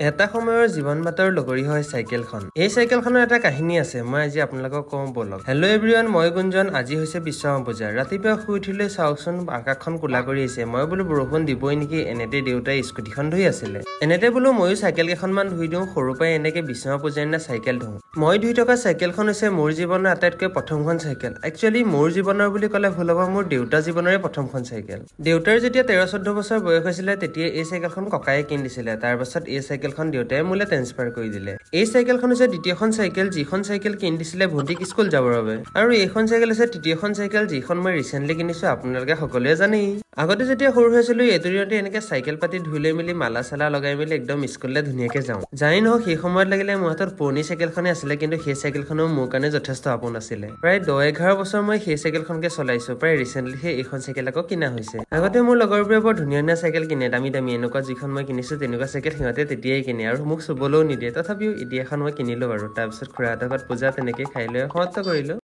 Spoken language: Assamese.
এটা সময়ৰ জীৱন বাটৰ লগৰী হয় চাইকেলখন। এই চাইকেলখনৰ এটা কাহিনী আছে, মই আজি আপোনালোকক কওঁ বলক। হেল্ল' এভৰিৱান, মই গুঞ্জন। আজি হৈছে বিশ্বকৰ্মা পূজা। ৰাতিপুৱা শুই উঠিলৈ চাওকচোন, আকাশখন কোলা কৰি আহিছে। মই বোলো বৰষুণ দিবই নেকি, এনেতে দেউতাই স্কুটিখন ধুই আছিলে। এনেতে বোলো ময়ো চাইকেল কেইখনমান ধুই দিওঁ। সৰুৰ পৰাই এনেকে বিশ্বকৰ্মা পূজাৰ দিনা চাইকেল ধুওঁ। মই ধুই থকা চাইকেলখন হৈছে মোৰ জীৱনৰ আটাইতকৈ প্ৰথমখন চাইকেল। একচুৱেলি মোৰ জীৱনৰ বুলি ক'লে ভুল হ'ব, মোৰ দেউতাৰ জীৱনৰে প্ৰথমখন চাইকেল। দেউতাৰ যেতিয়া 13-14 বছৰ বয়স হৈছিলে, তেতিয়া এই চাইকেলখন ককায়ে কিনি দিছিলে। তাৰ পাছত এই চাইকেলখন দেউতাই মোলে ট্ৰেন্সফাৰ কৰি দিলে। এই চাইকেলখন হৈছে দ্বিতীয়খন চাইকেল, যিখন চাইকেল কিনি দিছিলে ভণ্টিক স্কুল যাবৰ বাবে। আৰু এইখন চাইকেল হৈছে তৃতীয়খন চাইকেল, যিখন মই ৰিচেণ্টলি কিনিছো। আপোনালোকে সকলোৱে জানেই। আগতে যেতিয়া সৰু হৈছিলো, এইটো দিনতে এনেকে চাইকেল পাতি ধুই লৈ মেলি মালা চালা লগাই মেলি একদম স্কুললৈ ধুনীয়াকে যাওঁ। জানি নহওক সেই সময়ত লাগিলে মোৰ হাতত পুৰণি চাইকেলখনে আছিলে, কিন্তু সেই চাইকেলখনো মোৰ কাৰণে যথেষ্ট আপোন আছিলে। প্ৰায় 10-11 বছৰ মই সেই চাইকেলখনকে চলাইছো। প্ৰায় ৰিচেণ্টলিহে এইখন চাইকেল আকৌ কিনা হৈছে। আগতে মোৰ লগৰবোৰে বৰ ধুনীয়া ধুনীয়া চাইকেল কিনে, দামী দামী। এনেকুৱা যিখন মই কিনিছো তেনেকুৱা চাইকেল সিহঁতে তেতিয়াই কিনে আৰু মোক চুবলৈও নিদিয়ে। তথাপিও এদিয়াখন মই কিনিলো বাৰু। তাৰপিছত খুৰাহঁতৰ ঘৰত পূজা তেনেকে খাই লৈ সমাপ্ত কৰিলো।